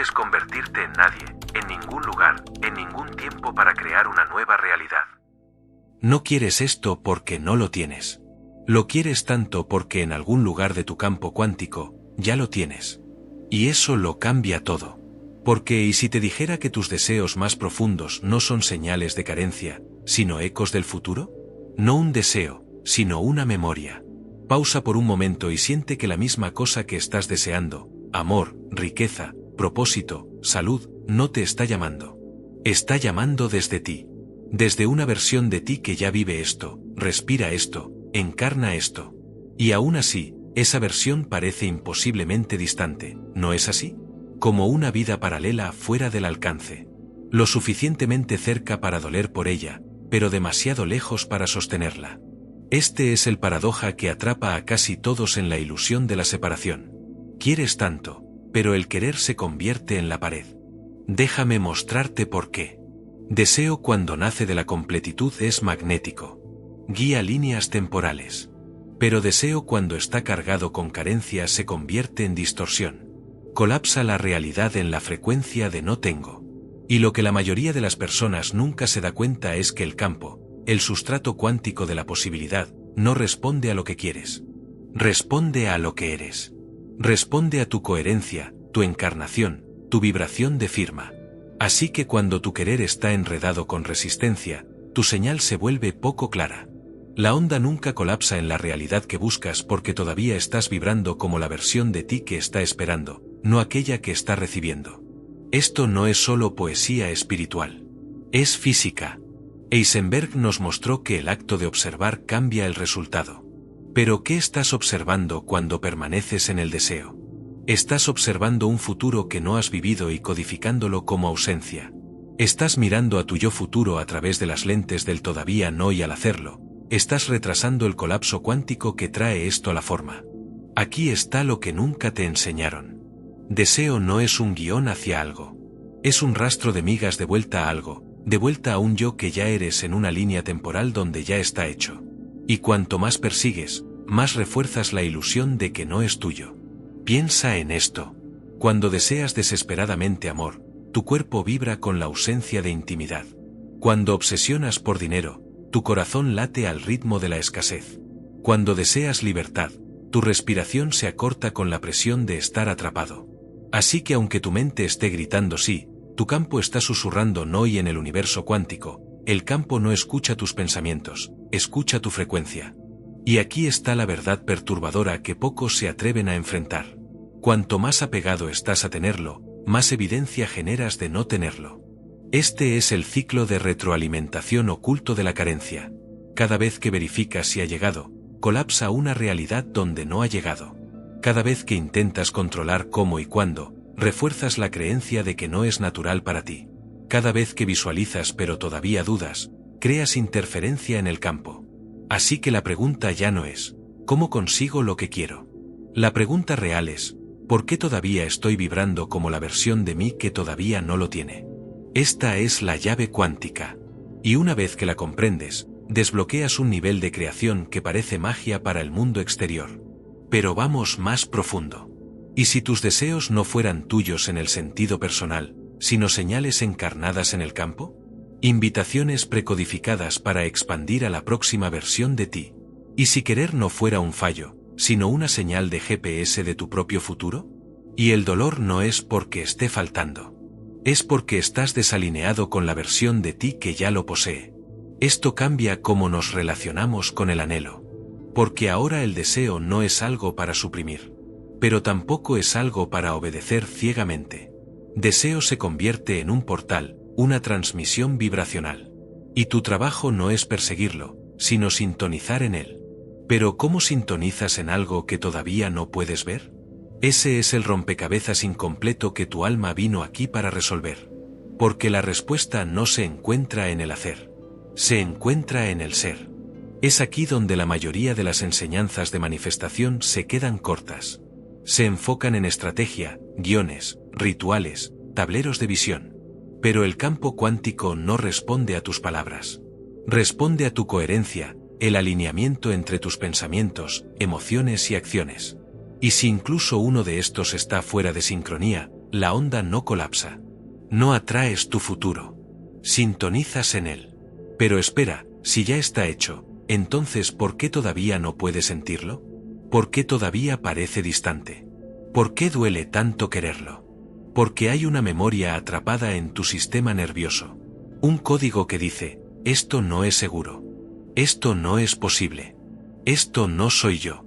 debes convertirte en nadie, en ningún lugar, en ningún tiempo para crear una nueva realidad. No quieres esto porque no lo tienes. Lo quieres tanto porque en algún lugar de tu campo cuántico ya lo tienes. Y eso lo cambia todo. Porque ¿y si te dijera que tus deseos más profundos no son señales de carencia, sino ecos del futuro? No un deseo, sino una memoria. Pausa por un momento y siente que la misma cosa que estás deseando, amor, riqueza, propósito, salud, no te está llamando. Está llamando desde ti. Desde una versión de ti que ya vive esto, respira esto, encarna esto. Y aún así, esa versión parece imposiblemente distante, ¿no es así? Como una vida paralela fuera del alcance. Lo suficientemente cerca para doler por ella, pero demasiado lejos para sostenerla. Este es el paradoja que atrapa a casi todos en la ilusión de la separación. Quieres tanto, pero el querer se convierte en la pared. Déjame mostrarte por qué. Deseo cuando nace de la completitud es magnético. Guía líneas temporales. Pero deseo cuando está cargado con carencias se convierte en distorsión. Colapsa la realidad en la frecuencia de no tengo. Y lo que la mayoría de las personas nunca se da cuenta es que el campo, el sustrato cuántico de la posibilidad, no responde a lo que quieres. Responde a lo que eres. Responde a tu coherencia, tu encarnación, tu vibración de firma. Así que cuando tu querer está enredado con resistencia, tu señal se vuelve poco clara. La onda nunca colapsa en la realidad que buscas porque todavía estás vibrando como la versión de ti que está esperando, no aquella que está recibiendo. Esto no es solo poesía espiritual. Es física. Heisenberg nos mostró que el acto de observar cambia el resultado. Pero ¿qué estás observando cuando permaneces en el deseo? Estás observando un futuro que no has vivido y codificándolo como ausencia. Estás mirando a tu yo futuro a través de las lentes del todavía no y al hacerlo, estás retrasando el colapso cuántico que trae esto a la forma. Aquí está lo que nunca te enseñaron. Deseo no es un guión hacia algo. Es un rastro de migas de vuelta a algo, de vuelta a un yo que ya eres en una línea temporal donde ya está hecho. Y cuanto más persigues, más refuerzas la ilusión de que no es tuyo. Piensa en esto. Cuando deseas desesperadamente amor, tu cuerpo vibra con la ausencia de intimidad. Cuando obsesionas por dinero, tu corazón late al ritmo de la escasez. Cuando deseas libertad, tu respiración se acorta con la presión de estar atrapado. Así que aunque tu mente esté gritando sí, tu campo está susurrando no y en el universo cuántico, el campo no escucha tus pensamientos, escucha tu frecuencia. Y aquí está la verdad perturbadora que pocos se atreven a enfrentar. Cuanto más apegado estás a tenerlo, más evidencia generas de no tenerlo. Este es el ciclo de retroalimentación oculto de la carencia. Cada vez que verificas si ha llegado, colapsa una realidad donde no ha llegado. Cada vez que intentas controlar cómo y cuándo, refuerzas la creencia de que no es natural para ti. Cada vez que visualizas pero todavía dudas, creas interferencia en el campo. Así que la pregunta ya no es, ¿cómo consigo lo que quiero? La pregunta real es, ¿por qué todavía estoy vibrando como la versión de mí que todavía no lo tiene? Esta es la llave cuántica. Y una vez que la comprendes, desbloqueas un nivel de creación que parece magia para el mundo exterior. Pero vamos más profundo. ¿Y si tus deseos no fueran tuyos en el sentido personal, sino señales encarnadas en el campo? Invitaciones precodificadas para expandir a la próxima versión de ti. ¿Y si querer no fuera un fallo, sino una señal de GPS de tu propio futuro? Y el dolor no es porque esté faltando. Es porque estás desalineado con la versión de ti que ya lo posee. Esto cambia cómo nos relacionamos con el anhelo. Porque ahora el deseo no es algo para suprimir. Pero tampoco es algo para obedecer ciegamente. Deseo se convierte en un portal, una transmisión vibracional. Y tu trabajo no es perseguirlo, sino sintonizar en él. Pero ¿cómo sintonizas en algo que todavía no puedes ver? Ese es el rompecabezas incompleto que tu alma vino aquí para resolver. Porque la respuesta no se encuentra en el hacer. Se encuentra en el ser. Es aquí donde la mayoría de las enseñanzas de manifestación se quedan cortas. Se enfocan en estrategia, guiones, rituales, tableros de visión. Pero el campo cuántico no responde a tus palabras. Responde a tu coherencia, el alineamiento entre tus pensamientos, emociones y acciones. Y si incluso uno de estos está fuera de sincronía, la onda no colapsa. No atraes tu futuro. Sintonizas en él. Pero espera, si ya está hecho, entonces ¿por qué todavía no puedes sentirlo? ¿Por qué todavía parece distante? ¿Por qué duele tanto quererlo? Porque hay una memoria atrapada en tu sistema nervioso. Un código que dice, esto no es seguro. Esto no es posible. Esto no soy yo.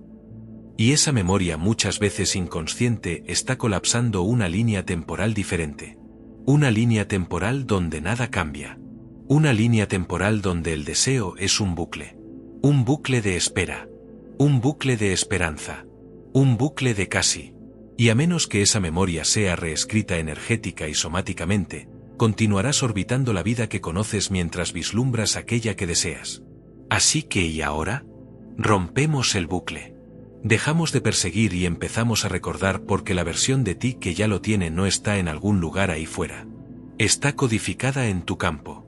Y esa memoria muchas veces inconsciente está colapsando una línea temporal diferente. Una línea temporal donde nada cambia. Una línea temporal donde el deseo es un bucle. Un bucle de espera. Un bucle de esperanza. Un bucle de casi. Y a menos que esa memoria sea reescrita energética y somáticamente, continuarás orbitando la vida que conoces mientras vislumbras aquella que deseas. Así que ¿y ahora? Rompemos el bucle. Dejamos de perseguir y empezamos a recordar porque la versión de ti que ya lo tiene no está en algún lugar ahí fuera. Está codificada en tu campo.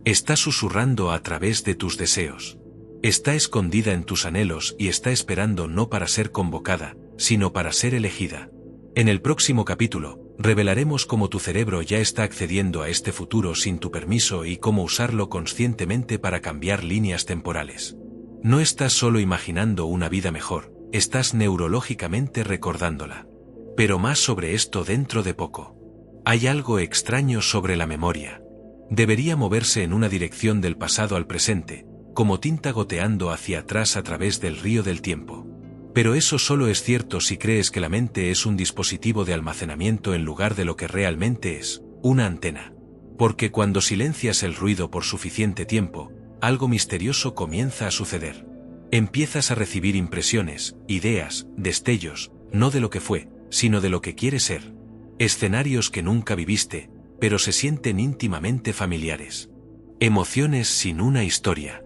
Está susurrando a través de tus deseos. Está escondida en tus anhelos y está esperando no para ser convocada, sino para ser elegida. En el próximo capítulo, revelaremos cómo tu cerebro ya está accediendo a este futuro sin tu permiso y cómo usarlo conscientemente para cambiar líneas temporales. No estás solo imaginando una vida mejor, estás neurológicamente recordándola. Pero más sobre esto dentro de poco. Hay algo extraño sobre la memoria. Debería moverse en una dirección del pasado al presente, como tinta goteando hacia atrás a través del río del tiempo. Pero eso solo es cierto si crees que la mente es un dispositivo de almacenamiento en lugar de lo que realmente es, una antena. Porque cuando silencias el ruido por suficiente tiempo, algo misterioso comienza a suceder. Empiezas a recibir impresiones, ideas, destellos, no de lo que fue, sino de lo que quiere ser. Escenarios que nunca viviste, pero se sienten íntimamente familiares. Emociones sin una historia.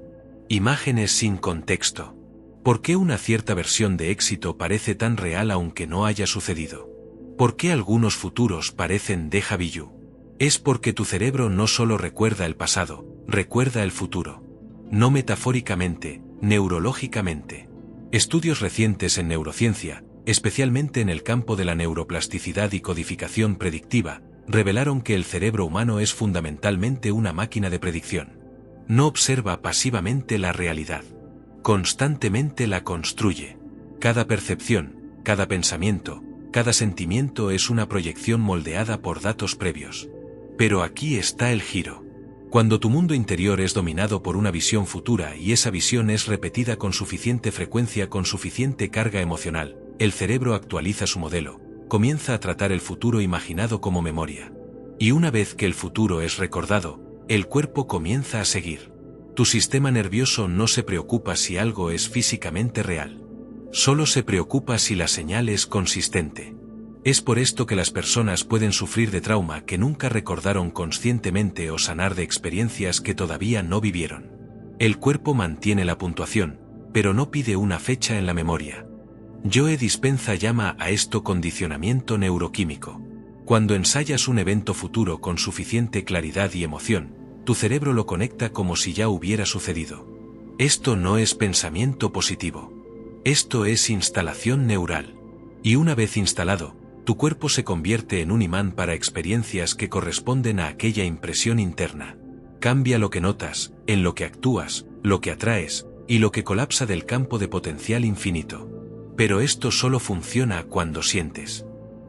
Imágenes sin contexto. ¿Por qué una cierta versión de éxito parece tan real aunque no haya sucedido? ¿Por qué algunos futuros parecen déjà vu? Es porque tu cerebro no solo recuerda el pasado, recuerda el futuro. No metafóricamente, neurológicamente. Estudios recientes en neurociencia, especialmente en el campo de la neuroplasticidad y codificación predictiva, revelaron que el cerebro humano es fundamentalmente una máquina de predicción. No observa pasivamente la realidad. Constantemente la construye. Cada percepción, cada pensamiento, cada sentimiento es una proyección moldeada por datos previos. Pero aquí está el giro. Cuando tu mundo interior es dominado por una visión futura y esa visión es repetida con suficiente frecuencia con suficiente carga emocional, el cerebro actualiza su modelo, comienza a tratar el futuro imaginado como memoria. Y una vez que el futuro es recordado, el cuerpo comienza a seguir. Tu sistema nervioso no se preocupa si algo es físicamente real. Solo se preocupa si la señal es consistente. Es por esto que las personas pueden sufrir de trauma que nunca recordaron conscientemente o sanar de experiencias que todavía no vivieron. El cuerpo mantiene la puntuación, pero no pide una fecha en la memoria. Joe Dispenza llama a esto condicionamiento neuroquímico. Cuando ensayas un evento futuro con suficiente claridad y emoción, tu cerebro lo conecta como si ya hubiera sucedido. Esto no es pensamiento positivo. Esto es instalación neural. Y una vez instalado, tu cuerpo se convierte en un imán para experiencias que corresponden a aquella impresión interna. Cambia lo que notas, en lo que actúas, lo que atraes, y lo que colapsa del campo de potencial infinito. Pero esto solo funciona cuando sientes.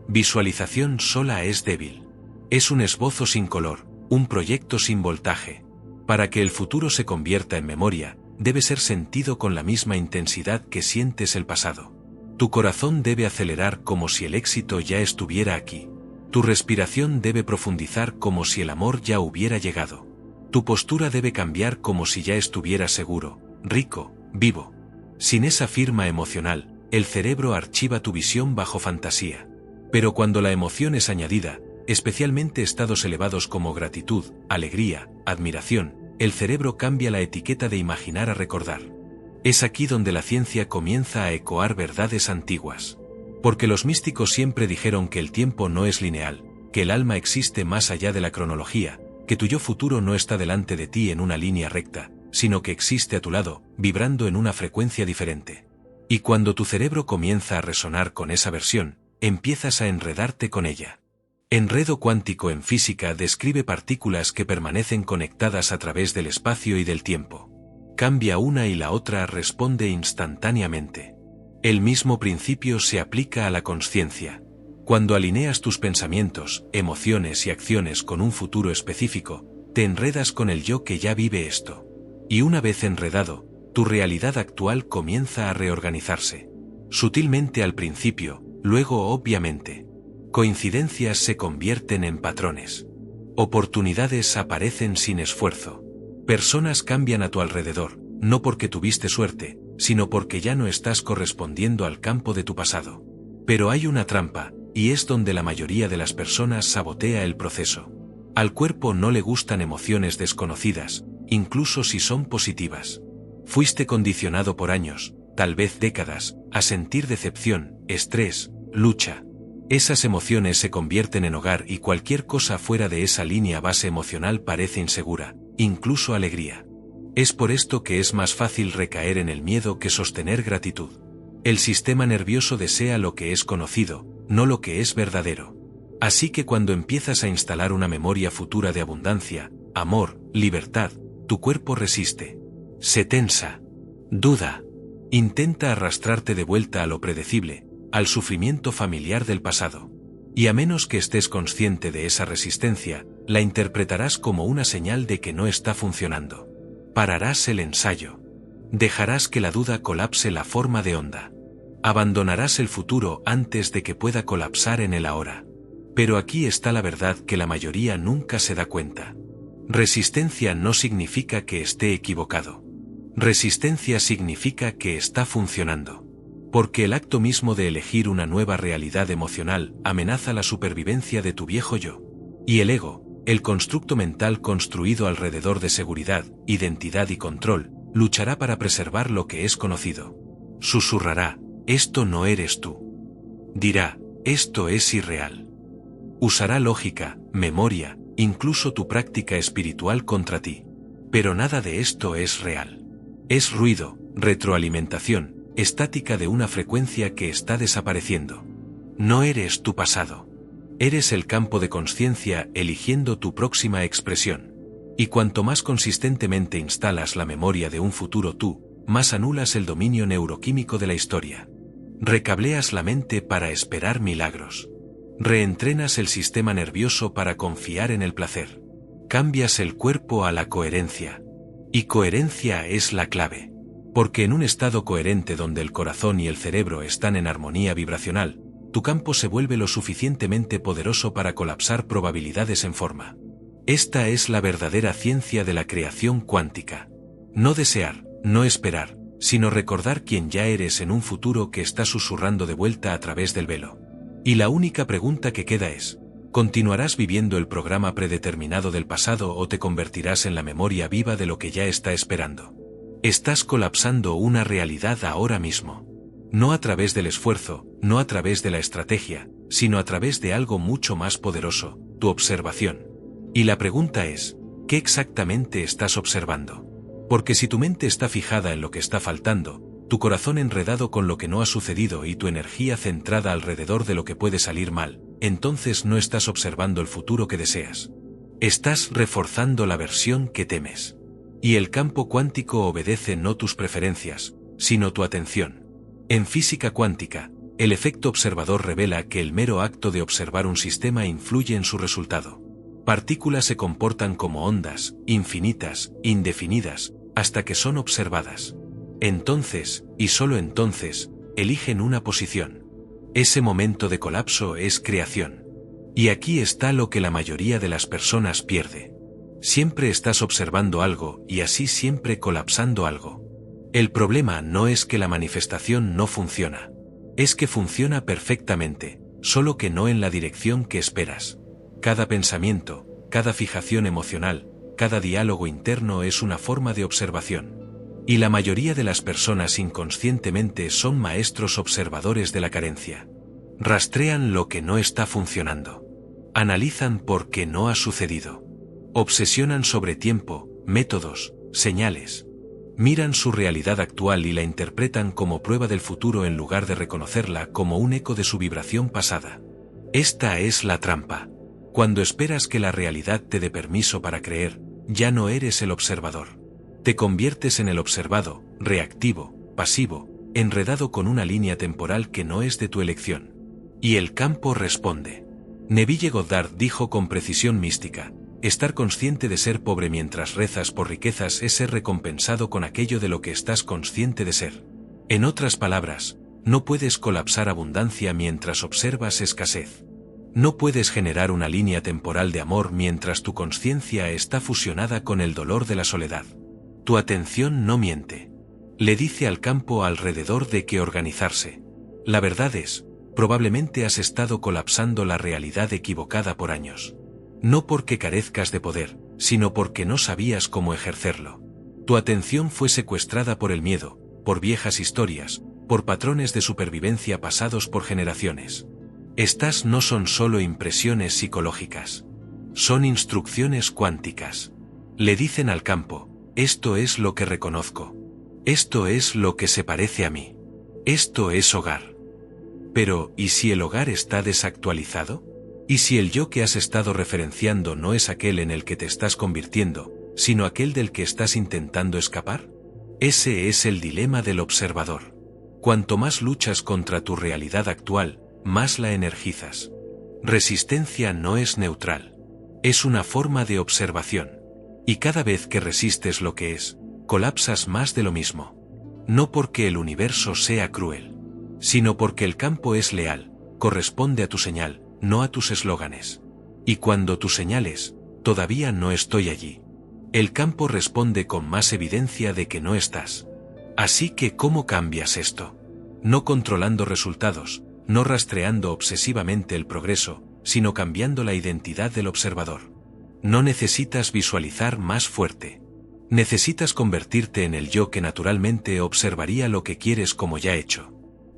Visualización sola es débil. Es un esbozo sin color, un proyecto sin voltaje. Para que el futuro se convierta en memoria, debe ser sentido con la misma intensidad que sientes el pasado. Tu corazón debe acelerar como si el éxito ya estuviera aquí. Tu respiración debe profundizar como si el amor ya hubiera llegado. Tu postura debe cambiar como si ya estuviera seguro, rico, vivo. Sin esa firma emocional, el cerebro archiva tu visión bajo fantasía. Pero cuando la emoción es añadida, especialmente estados elevados como gratitud, alegría, admiración, el cerebro cambia la etiqueta de imaginar a recordar. Es aquí donde la ciencia comienza a ecoar verdades antiguas. Porque los místicos siempre dijeron que el tiempo no es lineal, que el alma existe más allá de la cronología, que tu yo futuro no está delante de ti en una línea recta, sino que existe a tu lado, vibrando en una frecuencia diferente. Y cuando tu cerebro comienza a resonar con esa versión, empiezas a enredarte con ella. Enredo cuántico en física describe partículas que permanecen conectadas a través del espacio y del tiempo. Cambia una y la otra responde instantáneamente. El mismo principio se aplica a la consciencia. Cuando alineas tus pensamientos, emociones y acciones con un futuro específico, te enredas con el yo que ya vive esto. Y una vez enredado, tu realidad actual comienza a reorganizarse. Sutilmente al principio, luego obviamente. Coincidencias se convierten en patrones. Oportunidades aparecen sin esfuerzo. Personas cambian a tu alrededor, no porque tuviste suerte, sino porque ya no estás correspondiendo al campo de tu pasado. Pero hay una trampa, y es donde la mayoría de las personas sabotea el proceso. Al cuerpo no le gustan emociones desconocidas, incluso si son positivas. Fuiste condicionado por años, tal vez décadas, a sentir decepción, estrés, lucha. Esas emociones se convierten en hogar y cualquier cosa fuera de esa línea base emocional parece insegura, incluso alegría. Es por esto que es más fácil recaer en el miedo que sostener gratitud. El sistema nervioso desea lo que es conocido, no lo que es verdadero. Así que cuando empiezas a instalar una memoria futura de abundancia, amor, libertad, tu cuerpo resiste. Se tensa. Duda. Intenta arrastrarte de vuelta a lo predecible, al sufrimiento familiar del pasado. Y a menos que estés consciente de esa resistencia, la interpretarás como una señal de que no está funcionando. Pararás el ensayo. Dejarás que la duda colapse la forma de onda. Abandonarás el futuro antes de que pueda colapsar en el ahora. Pero aquí está la verdad que la mayoría nunca se da cuenta. Resistencia no significa que esté equivocado. Resistencia significa que está funcionando. Porque el acto mismo de elegir una nueva realidad emocional amenaza la supervivencia de tu viejo yo. Y el ego, el constructo mental construido alrededor de seguridad, identidad y control, luchará para preservar lo que es conocido. Susurrará, esto no eres tú. Dirá, esto es irreal. Usará lógica, memoria, incluso tu práctica espiritual contra ti. Pero nada de esto es real. Es ruido, retroalimentación, estática de una frecuencia que está desapareciendo. No eres tu pasado. Eres el campo de conciencia eligiendo tu próxima expresión. Y cuanto más consistentemente instalas la memoria de un futuro tú, más anulas el dominio neuroquímico de la historia. Recableas la mente para esperar milagros. Reentrenas el sistema nervioso para confiar en el placer. Cambias el cuerpo a la coherencia. Y coherencia es la clave. Porque en un estado coherente donde el corazón y el cerebro están en armonía vibracional, tu campo se vuelve lo suficientemente poderoso para colapsar probabilidades en forma. Esta es la verdadera ciencia de la creación cuántica. No desear, no esperar, sino recordar quién ya eres en un futuro que está susurrando de vuelta a través del velo. Y la única pregunta que queda es, ¿continuarás viviendo el programa predeterminado del pasado o te convertirás en la memoria viva de lo que ya está esperando? Estás colapsando una realidad ahora mismo. No a través del esfuerzo, no a través de la estrategia, sino a través de algo mucho más poderoso, tu observación. Y la pregunta es, ¿qué exactamente estás observando? Porque si tu mente está fijada en lo que está faltando, tu corazón enredado con lo que no ha sucedido y tu energía centrada alrededor de lo que puede salir mal, entonces no estás observando el futuro que deseas. Estás reforzando la versión que temes. Y el campo cuántico obedece no tus preferencias, sino tu atención. En física cuántica, el efecto observador revela que el mero acto de observar un sistema influye en su resultado. Partículas se comportan como ondas, infinitas, indefinidas, hasta que son observadas. Entonces, y solo entonces, eligen una posición. Ese momento de colapso es creación. Y aquí está lo que la mayoría de las personas pierde. Siempre estás observando algo y así siempre colapsando algo. El problema no es que la manifestación no funciona. Es que funciona perfectamente, solo que no en la dirección que esperas. Cada pensamiento, cada fijación emocional, cada diálogo interno es una forma de observación. Y la mayoría de las personas inconscientemente son maestros observadores de la carencia. Rastrean lo que no está funcionando. Analizan por qué no ha sucedido. Obsesionan sobre tiempo, métodos, señales. Miran su realidad actual y la interpretan como prueba del futuro en lugar de reconocerla como un eco de su vibración pasada. Esta es la trampa. Cuando esperas que la realidad te dé permiso para creer, ya no eres el observador. Te conviertes en el observado, reactivo, pasivo, enredado con una línea temporal que no es de tu elección. Y el campo responde. Neville Goddard dijo con precisión mística: estar consciente de ser pobre mientras rezas por riquezas es ser recompensado con aquello de lo que estás consciente de ser. En otras palabras, no puedes colapsar abundancia mientras observas escasez. No puedes generar una línea temporal de amor mientras tu conciencia está fusionada con el dolor de la soledad. Tu atención no miente. Le dice al campo alrededor de qué organizarse. La verdad es, probablemente has estado colapsando la realidad equivocada por años. No porque carezcas de poder, sino porque no sabías cómo ejercerlo. Tu atención fue secuestrada por el miedo, por viejas historias, por patrones de supervivencia pasados por generaciones. Estas no son solo impresiones psicológicas. Son instrucciones cuánticas. Le dicen al campo: esto es lo que reconozco. Esto es lo que se parece a mí. Esto es hogar. Pero, ¿y si el hogar está desactualizado? ¿Y si el yo que has estado referenciando no es aquel en el que te estás convirtiendo, sino aquel del que estás intentando escapar? Ese es el dilema del observador. Cuanto más luchas contra tu realidad actual, más la energizas. Resistencia no es neutral. Es una forma de observación. Y cada vez que resistes lo que es, colapsas más de lo mismo. No porque el universo sea cruel, sino porque el campo es leal, corresponde a tu señal, no a tus eslóganes. Y cuando tu señal es: todavía no estoy allí, el campo responde con más evidencia de que no estás. Así que, ¿cómo cambias esto? No controlando resultados, no rastreando obsesivamente el progreso, sino cambiando la identidad del observador. No necesitas visualizar más fuerte. Necesitas convertirte en el yo que naturalmente observaría lo que quieres como ya hecho.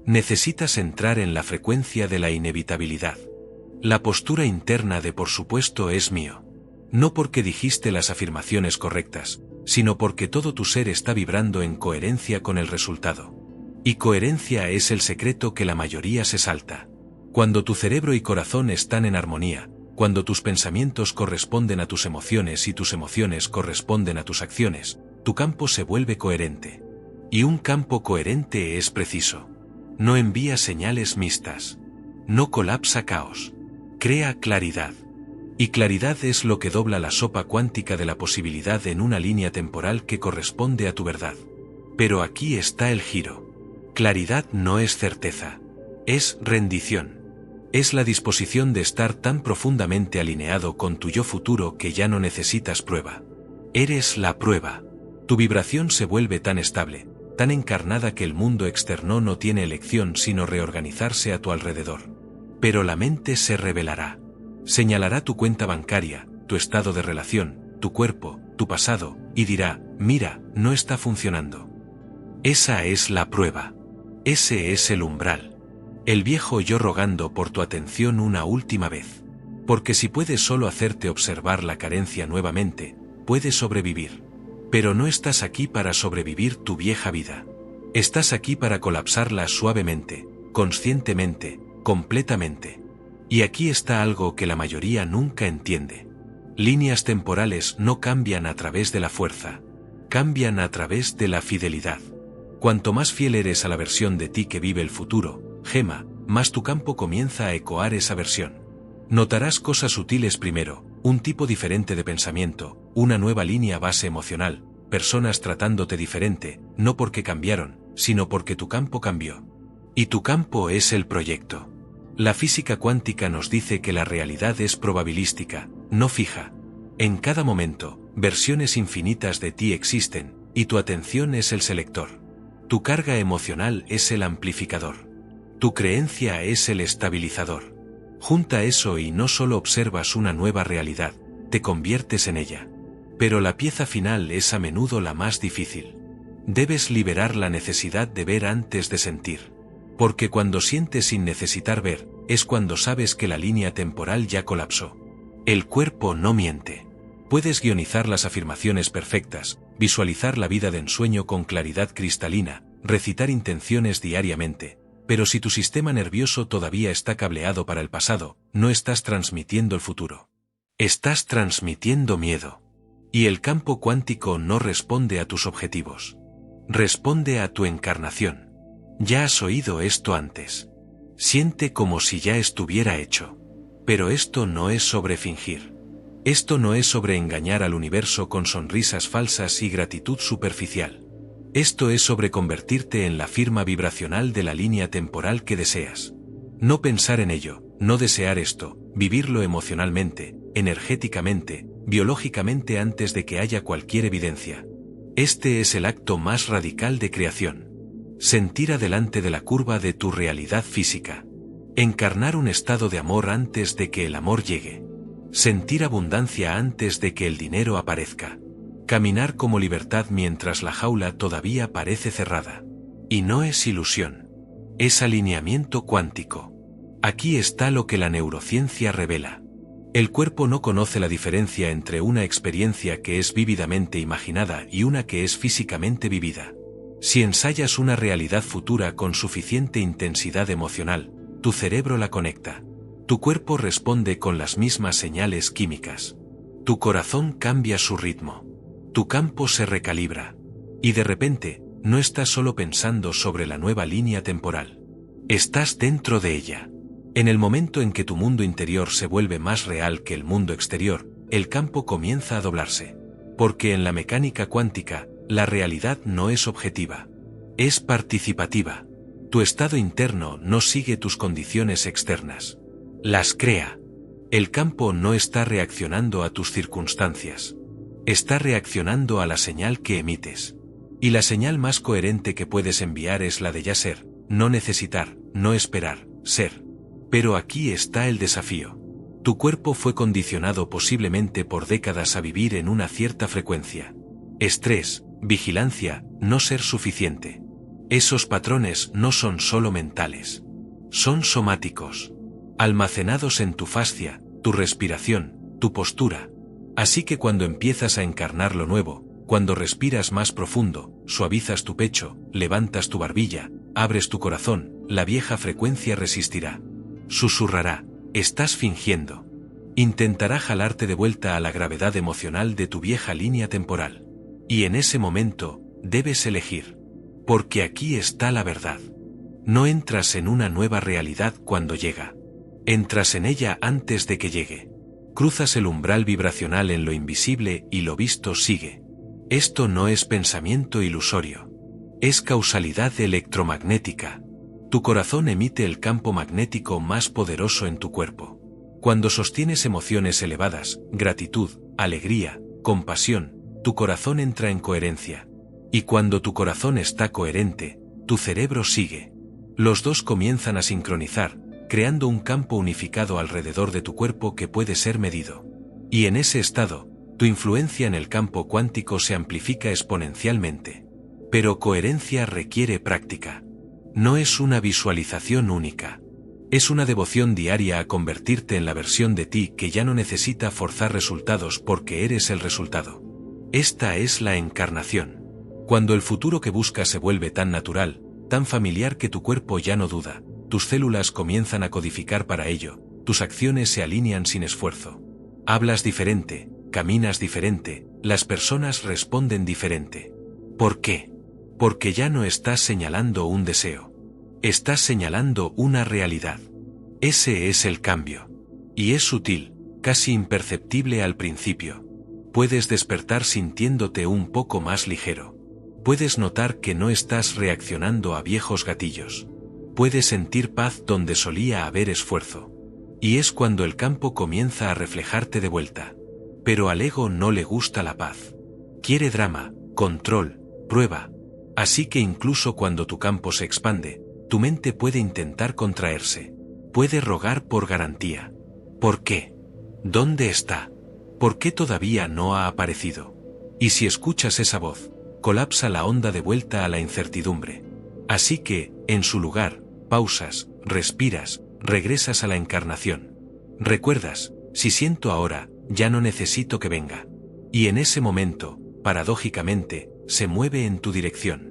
Necesitas entrar en la frecuencia de la inevitabilidad. La postura interna de por supuesto es mío. No porque dijiste las afirmaciones correctas, sino porque todo tu ser está vibrando en coherencia con el resultado. Y coherencia es el secreto que la mayoría se salta. Cuando tu cerebro y corazón están en armonía, cuando tus pensamientos corresponden a tus emociones y tus emociones corresponden a tus acciones, tu campo se vuelve coherente. Y un campo coherente es preciso. No envía señales mixtas. No colapsa caos. Crea claridad. Y claridad es lo que dobla la sopa cuántica de la posibilidad en una línea temporal que corresponde a tu verdad. Pero aquí está el giro. Claridad no es certeza. Es rendición. Es la disposición de estar tan profundamente alineado con tu yo futuro que ya no necesitas prueba. Eres la prueba. Tu vibración se vuelve tan estable, tan encarnada que el mundo externo no tiene elección sino reorganizarse a tu alrededor. Pero la mente se revelará. Señalará tu cuenta bancaria, tu estado de relación, tu cuerpo, tu pasado, y dirá: mira, no está funcionando. Esa es la prueba. Ese es el umbral. El viejo yo rogando por tu atención una última vez. Porque si puedes solo hacerte observar la carencia nuevamente, puedes sobrevivir. Pero no estás aquí para sobrevivir tu vieja vida. Estás aquí para colapsarla suavemente, conscientemente, completamente. Y aquí está algo que la mayoría nunca entiende. Líneas temporales no cambian a través de la fuerza. Cambian a través de la fidelidad. Cuanto más fiel eres a la versión de ti que vive el futuro, Gema, más tu campo comienza a ecoar esa versión. Notarás cosas sutiles primero, un tipo diferente de pensamiento, una nueva línea base emocional, personas tratándote diferente, no porque cambiaron, sino porque tu campo cambió. Y tu campo es el proyecto. La física cuántica nos dice que la realidad es probabilística, no fija. En cada momento, versiones infinitas de ti existen, y tu atención es el selector. Tu carga emocional es el amplificador. Tu creencia es el estabilizador. Junta eso y no solo observas una nueva realidad, te conviertes en ella. Pero la pieza final es a menudo la más difícil. Debes liberar la necesidad de ver antes de sentir. Porque cuando sientes sin necesitar ver, es cuando sabes que la línea temporal ya colapsó. El cuerpo no miente. Puedes guionizar las afirmaciones perfectas, visualizar la vida de ensueño con claridad cristalina, recitar intenciones diariamente, pero si tu sistema nervioso todavía está cableado para el pasado, no estás transmitiendo el futuro. Estás transmitiendo miedo. Y el campo cuántico no responde a tus objetivos. Responde a tu encarnación. Ya has oído esto antes. Siente como si ya estuviera hecho. Pero esto no es sobre fingir. Esto no es sobre engañar al universo con sonrisas falsas y gratitud superficial. Esto es sobre convertirte en la firma vibracional de la línea temporal que deseas. No pensar en ello, no desear esto, vivirlo emocionalmente, energéticamente, biológicamente antes de que haya cualquier evidencia. Este es el acto más radical de creación. Sentir adelante de la curva de tu realidad física. Encarnar un estado de amor antes de que el amor llegue. Sentir abundancia antes de que el dinero aparezca. Caminar como libertad mientras la jaula todavía parece cerrada. Y no es ilusión. Es alineamiento cuántico. Aquí está lo que la neurociencia revela. El cuerpo no conoce la diferencia entre una experiencia que es vívidamente imaginada y una que es físicamente vivida. Si ensayas una realidad futura con suficiente intensidad emocional, tu cerebro la conecta. Tu cuerpo responde con las mismas señales químicas. Tu corazón cambia su ritmo. Tu campo se recalibra. Y de repente, no estás solo pensando sobre la nueva línea temporal. Estás dentro de ella. En el momento en que tu mundo interior se vuelve más real que el mundo exterior, el campo comienza a doblarse. Porque en la mecánica cuántica, la realidad no es objetiva. Es participativa. Tu estado interno no sigue tus condiciones externas. Las crea. El campo no está reaccionando a tus circunstancias. Está reaccionando a la señal que emites. Y la señal más coherente que puedes enviar es la de ya ser, no necesitar, no esperar, ser. Pero aquí está el desafío. Tu cuerpo fue condicionado posiblemente por décadas a vivir en una cierta frecuencia. Estrés, vigilancia, no ser suficiente. Esos patrones no son solo mentales. Son somáticos. Almacenados en tu fascia, tu respiración, tu postura. Así que cuando empiezas a encarnar lo nuevo, cuando respiras más profundo, suavizas tu pecho, levantas tu barbilla, abres tu corazón, la vieja frecuencia resistirá. Susurrará, estás fingiendo. Intentará jalarte de vuelta a la gravedad emocional de tu vieja línea temporal. Y en ese momento, debes elegir. Porque aquí está la verdad. No entras en una nueva realidad cuando llega. Entras en ella antes de que llegue. Cruzas el umbral vibracional en lo invisible y lo visto sigue. Esto no es pensamiento ilusorio. Es causalidad electromagnética. Tu corazón emite el campo magnético más poderoso en tu cuerpo. Cuando sostienes emociones elevadas, gratitud, alegría, compasión, tu corazón entra en coherencia. Y cuando tu corazón está coherente, tu cerebro sigue. Los dos comienzan a sincronizar, creando un campo unificado alrededor de tu cuerpo que puede ser medido. Y en ese estado, tu influencia en el campo cuántico se amplifica exponencialmente. Pero coherencia requiere práctica. No es una visualización única. Es una devoción diaria a convertirte en la versión de ti que ya no necesita forzar resultados porque eres el resultado. Esta es la encarnación. Cuando el futuro que buscas se vuelve tan natural, tan familiar que tu cuerpo ya no duda, tus células comienzan a codificar para ello, tus acciones se alinean sin esfuerzo. Hablas diferente, caminas diferente, las personas responden diferente. ¿Por qué? Porque ya no estás señalando un deseo. Estás señalando una realidad. Ese es el cambio. Y es sutil, casi imperceptible al principio. Puedes despertar sintiéndote un poco más ligero. Puedes notar que no estás reaccionando a viejos gatillos. Puedes sentir paz donde solía haber esfuerzo. Y es cuando el campo comienza a reflejarte de vuelta. Pero al ego no le gusta la paz. Quiere drama, control, prueba. Así que incluso cuando tu campo se expande, tu mente puede intentar contraerse. Puede rogar por garantía. ¿Por qué? ¿Dónde está? ¿Por qué todavía no ha aparecido? Y si escuchas esa voz, colapsa la onda de vuelta a la incertidumbre. Así que, en su lugar, pausas, respiras, regresas a la encarnación. Recuerdas, si siento ahora, ya no necesito que venga. Y en ese momento, paradójicamente, se mueve en tu dirección.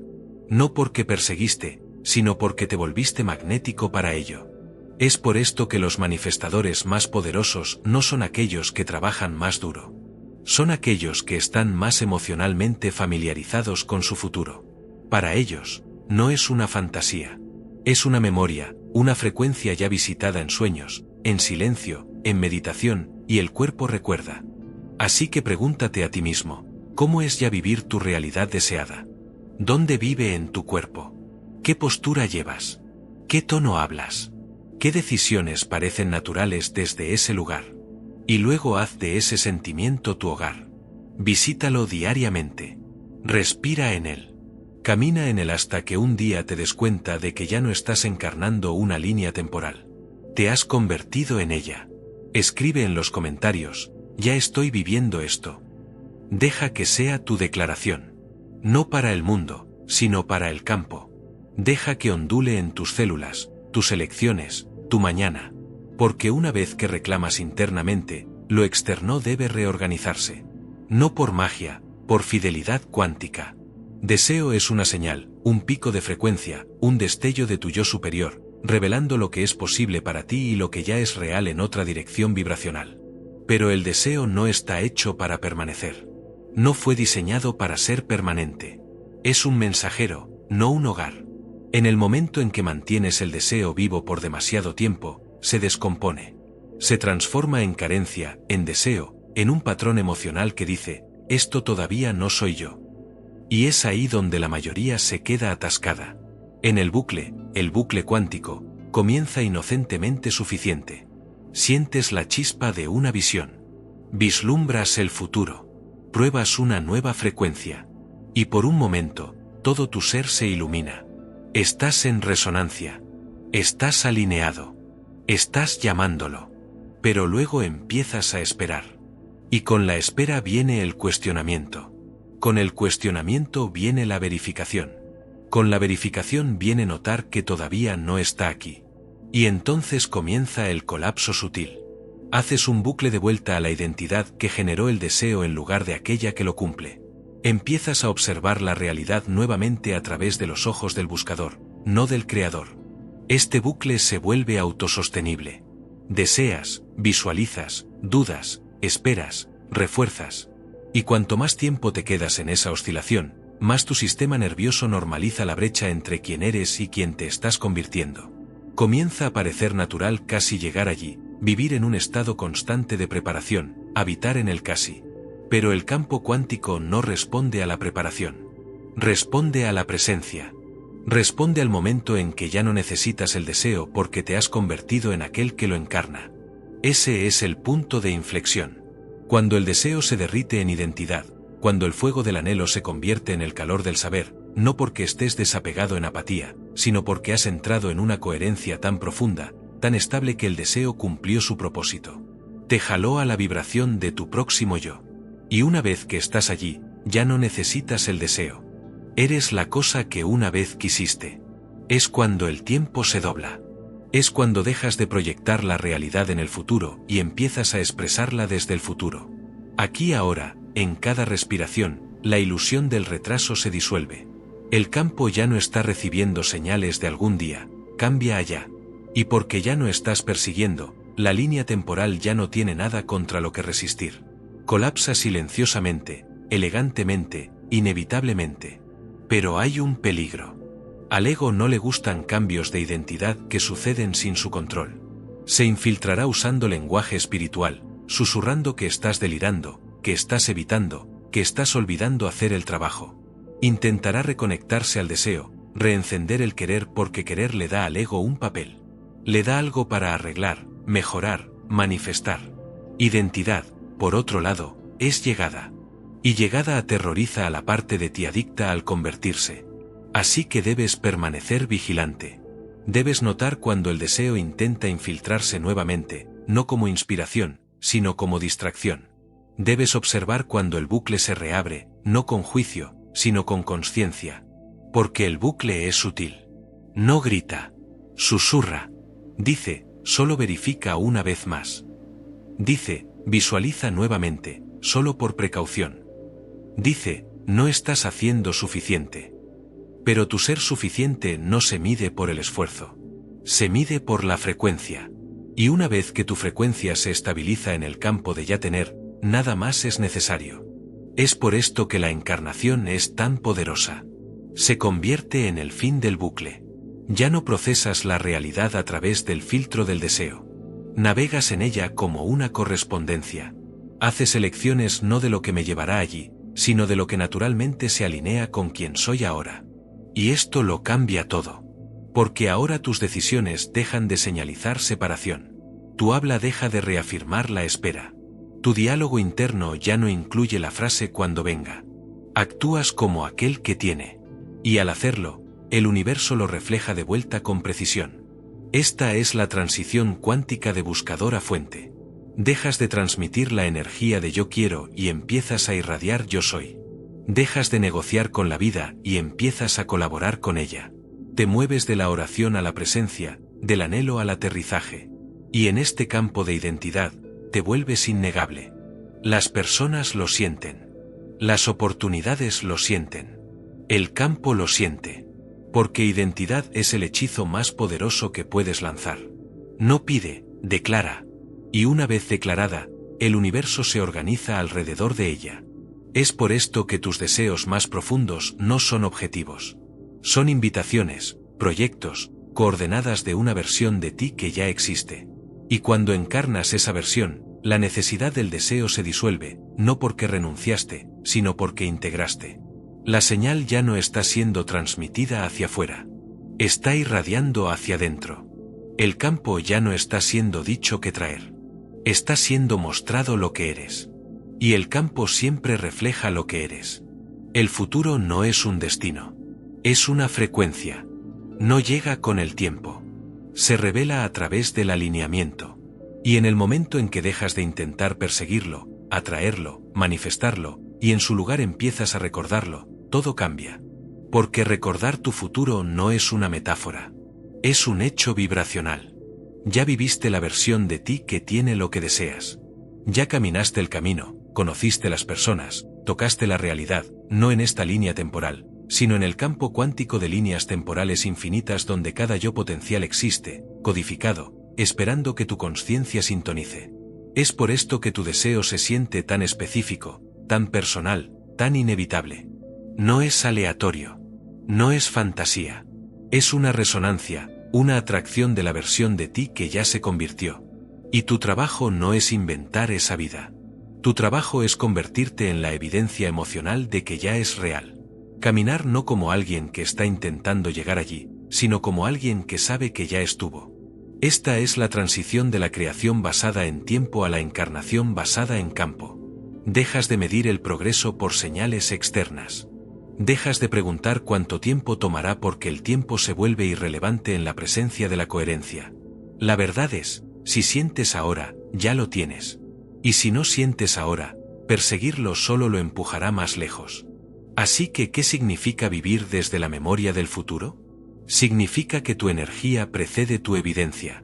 No porque perseguiste, sino porque te volviste magnético para ello. Es por esto que los manifestadores más poderosos no son aquellos que trabajan más duro. Son aquellos que están más emocionalmente familiarizados con su futuro. Para ellos, no es una fantasía. Es una memoria, una frecuencia ya visitada en sueños, en silencio, en meditación, y el cuerpo recuerda. Así que pregúntate a ti mismo, ¿cómo es ya vivir tu realidad deseada? ¿Dónde vive en tu cuerpo? ¿Qué postura llevas? ¿Qué tono hablas? ¿Qué decisiones parecen naturales desde ese lugar? Y luego haz de ese sentimiento tu hogar. Visítalo diariamente. Respira en él. Camina en él hasta que un día te des cuenta de que ya no estás encarnando una línea temporal. Te has convertido en ella. Escribe en los comentarios, ya estoy viviendo esto. Deja que sea tu declaración. No para el mundo, sino para el campo. Deja que ondule en tus células, tus elecciones, tu mañana. Porque una vez que reclamas internamente, lo externo debe reorganizarse. No por magia, por fidelidad cuántica. Deseo es una señal, un pico de frecuencia, un destello de tu yo superior, revelando lo que es posible para ti y lo que ya es real en otra dirección vibracional. Pero el deseo no está hecho para permanecer. No fue diseñado para ser permanente. Es un mensajero, no un hogar. En el momento en que mantienes el deseo vivo por demasiado tiempo, se descompone. Se transforma en carencia, en deseo, en un patrón emocional que dice, esto todavía no soy yo. Y es ahí donde la mayoría se queda atascada. En el bucle cuántico, comienza inocentemente suficiente. Sientes la chispa de una visión. Vislumbras el futuro. Pruebas una nueva frecuencia. Y por un momento, todo tu ser se ilumina. Estás en resonancia. Estás alineado. Estás llamándolo. Pero luego empiezas a esperar. Y con la espera viene el cuestionamiento. Con el cuestionamiento viene la verificación. Con la verificación viene notar que todavía no está aquí. Y entonces comienza el colapso sutil. Haces un bucle de vuelta a la identidad que generó el deseo en lugar de aquella que lo cumple. Empiezas a observar la realidad nuevamente a través de los ojos del buscador, no del creador. Este bucle se vuelve autosostenible. Deseas, visualizas, dudas, esperas, refuerzas. Y cuanto más tiempo te quedas en esa oscilación, más tu sistema nervioso normaliza la brecha entre quién eres y quién te estás convirtiendo. Comienza a parecer natural casi llegar allí, vivir en un estado constante de preparación, habitar en el casi. Pero el campo cuántico no responde a la preparación. Responde a la presencia. Responde al momento en que ya no necesitas el deseo porque te has convertido en aquel que lo encarna. Ese es el punto de inflexión. Cuando el deseo se derrite en identidad, cuando el fuego del anhelo se convierte en el calor del saber, no porque estés desapegado en apatía, sino porque has entrado en una coherencia tan profunda, tan estable que el deseo cumplió su propósito. Te jaló a la vibración de tu próximo yo. Y una vez que estás allí, ya no necesitas el deseo. Eres la cosa que una vez quisiste. Es cuando el tiempo se dobla. Es cuando dejas de proyectar la realidad en el futuro y empiezas a expresarla desde el futuro. Aquí ahora, en cada respiración, la ilusión del retraso se disuelve. El campo ya no está recibiendo señales de algún día, cambia allá. Y porque ya no estás persiguiendo, la línea temporal ya no tiene nada contra lo que resistir. Colapsa silenciosamente, elegantemente, inevitablemente. Pero hay un peligro. Al ego no le gustan cambios de identidad que suceden sin su control. Se infiltrará usando lenguaje espiritual, susurrando que estás delirando, que estás evitando, que estás olvidando hacer el trabajo. Intentará reconectarse al deseo, reencender el querer porque querer le da al ego un papel. Le da algo para arreglar, mejorar, manifestar. Identidad, por otro lado, es llegada. Y llegada aterroriza a la parte de ti adicta al convertirse. Así que debes permanecer vigilante. Debes notar cuando el deseo intenta infiltrarse nuevamente, no como inspiración, sino como distracción. Debes observar cuando el bucle se reabre, no con juicio, sino con consciencia. Porque el bucle es sutil. No grita. Susurra. Dice, solo verifica una vez más. Dice, visualiza nuevamente, solo por precaución. Dice, no estás haciendo suficiente. Pero tu ser suficiente no se mide por el esfuerzo. Se mide por la frecuencia. Y una vez que tu frecuencia se estabiliza en el campo de ya tener, nada más es necesario. Es por esto que la encarnación es tan poderosa. Se convierte en el fin del bucle. Ya no procesas la realidad a través del filtro del deseo. Navegas en ella como una correspondencia. Haces elecciones no de lo que me llevará allí, sino de lo que naturalmente se alinea con quien soy ahora. Y esto lo cambia todo. Porque ahora tus decisiones dejan de señalizar separación. Tu habla deja de reafirmar la espera. Tu diálogo interno ya no incluye la frase cuando venga. Actúas como aquel que tiene. Y al hacerlo, el universo lo refleja de vuelta con precisión. Esta es la transición cuántica de buscador a fuente. Dejas de transmitir la energía de yo quiero y empiezas a irradiar yo soy. Dejas de negociar con la vida y empiezas a colaborar con ella. Te mueves de la oración a la presencia, del anhelo al aterrizaje. Y en este campo de identidad, te vuelves innegable. Las personas lo sienten. Las oportunidades lo sienten. El campo lo siente. Porque identidad es el hechizo más poderoso que puedes lanzar. No pide, declara. Y una vez declarada, el universo se organiza alrededor de ella. Es por esto que tus deseos más profundos no son objetivos. Son invitaciones, proyectos, coordenadas de una versión de ti que ya existe. Y cuando encarnas esa versión, la necesidad del deseo se disuelve, no porque renunciaste, sino porque integraste. La señal ya no está siendo transmitida hacia afuera. Está irradiando hacia adentro. El campo ya no está siendo dicho que traer. Está siendo mostrado lo que eres. Y el campo siempre refleja lo que eres. El futuro no es un destino. Es una frecuencia. No llega con el tiempo. Se revela a través del alineamiento. Y en el momento en que dejas de intentar perseguirlo, atraerlo, manifestarlo, y en su lugar empiezas a recordarlo, todo cambia. Porque recordar tu futuro no es una metáfora. Es un hecho vibracional. Ya viviste la versión de ti que tiene lo que deseas. Ya caminaste el camino, conociste las personas, tocaste la realidad, no en esta línea temporal, sino en el campo cuántico de líneas temporales infinitas donde cada yo potencial existe, codificado, esperando que tu conciencia sintonice. Es por esto que tu deseo se siente tan específico, tan personal, tan inevitable. No es aleatorio. No es fantasía. Es una resonancia, una atracción de la versión de ti que ya se convirtió. Y tu trabajo no es inventar esa vida. Tu trabajo es convertirte en la evidencia emocional de que ya es real. Caminar no como alguien que está intentando llegar allí, sino como alguien que sabe que ya estuvo. Esta es la transición de la creación basada en tiempo a la encarnación basada en campo. Dejas de medir el progreso por señales externas. Dejas de preguntar cuánto tiempo tomará porque el tiempo se vuelve irrelevante en la presencia de la coherencia. La verdad es, si sientes ahora, ya lo tienes. Y si no sientes ahora, perseguirlo solo lo empujará más lejos. Así que, ¿qué significa vivir desde la memoria del futuro? Significa que tu energía precede tu evidencia.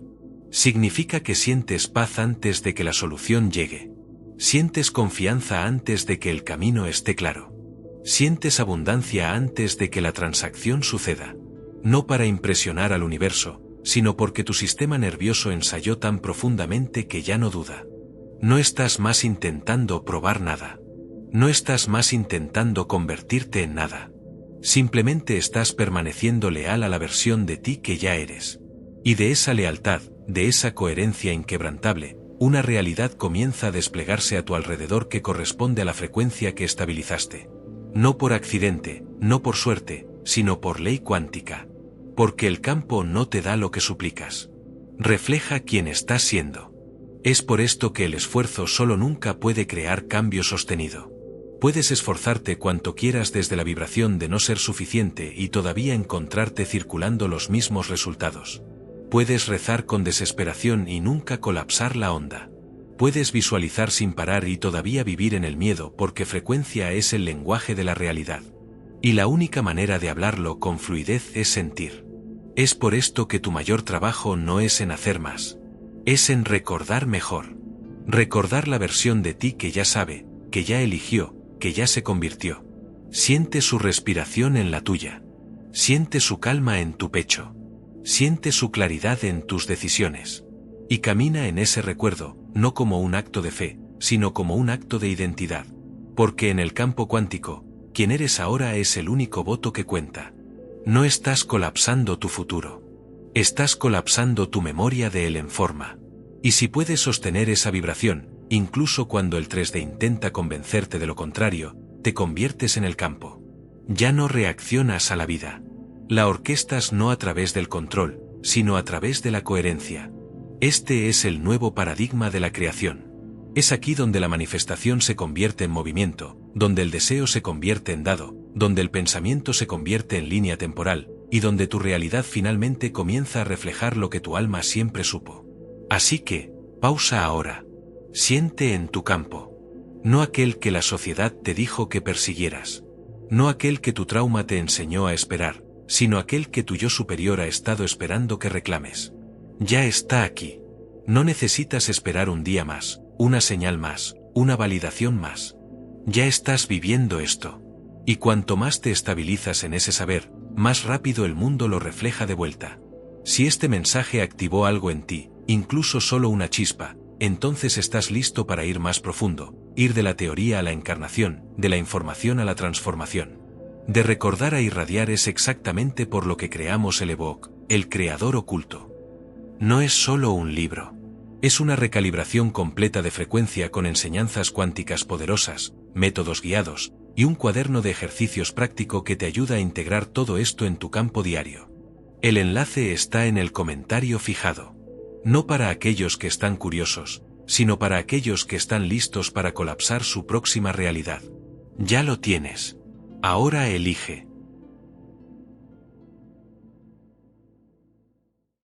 Significa que sientes paz antes de que la solución llegue. Sientes confianza antes de que el camino esté claro. Sientes abundancia antes de que la transacción suceda. No para impresionar al universo, sino porque tu sistema nervioso ensayó tan profundamente que ya no duda. No estás más intentando probar nada. No estás más intentando convertirte en nada. Simplemente estás permaneciendo leal a la versión de ti que ya eres. Y de esa lealtad, de esa coherencia inquebrantable, una realidad comienza a desplegarse a tu alrededor que corresponde a la frecuencia que estabilizaste. No por accidente, no por suerte, sino por ley cuántica. Porque el campo no te da lo que suplicas. Refleja quién estás siendo. Es por esto que el esfuerzo solo nunca puede crear cambio sostenido. Puedes esforzarte cuanto quieras desde la vibración de no ser suficiente y todavía encontrarte circulando los mismos resultados. Puedes rezar con desesperación y nunca colapsar la onda. Puedes visualizar sin parar y todavía vivir en el miedo porque frecuencia es el lenguaje de la realidad. Y la única manera de hablarlo con fluidez es sentir. Es por esto que tu mayor trabajo no es en hacer más. Es en recordar mejor. Recordar la versión de ti que ya sabe, que ya eligió, que ya se convirtió. Siente su respiración en la tuya. Siente su calma en tu pecho. Siente su claridad en tus decisiones. Y camina en ese recuerdo, no como un acto de fe, sino como un acto de identidad. Porque en el campo cuántico, quien eres ahora es el único voto que cuenta. No estás colapsando tu futuro. Estás colapsando tu memoria de él en forma. Y si puedes sostener esa vibración, incluso cuando el 3D intenta convencerte de lo contrario, te conviertes en el campo. Ya no reaccionas a la vida. La orquestas no a través del control, sino a través de la coherencia. Este es el nuevo paradigma de la creación. Es aquí donde la manifestación se convierte en movimiento, donde el deseo se convierte en dado, donde el pensamiento se convierte en línea temporal, y donde tu realidad finalmente comienza a reflejar lo que tu alma siempre supo. Así que, pausa ahora. Siente en tu campo. No aquel que la sociedad te dijo que persiguieras. No aquel que tu trauma te enseñó a esperar, sino aquel que tu yo superior ha estado esperando que reclames. Ya está aquí. No necesitas esperar un día más, una señal más, una validación más. Ya estás viviendo esto. Y cuanto más te estabilizas en ese saber, más rápido el mundo lo refleja de vuelta. Si este mensaje activó algo en ti, incluso solo una chispa, entonces estás listo para ir más profundo, ir de la teoría a la encarnación, de la información a la transformación. De recordar a irradiar es exactamente por lo que creamos el Evoque, el creador oculto. No es solo un libro. Es una recalibración completa de frecuencia con enseñanzas cuánticas poderosas, métodos guiados, y un cuaderno de ejercicios práctico que te ayuda a integrar todo esto en tu campo diario. El enlace está en el comentario fijado. No para aquellos que están curiosos, sino para aquellos que están listos para colapsar su próxima realidad. Ya lo tienes. Ahora elige.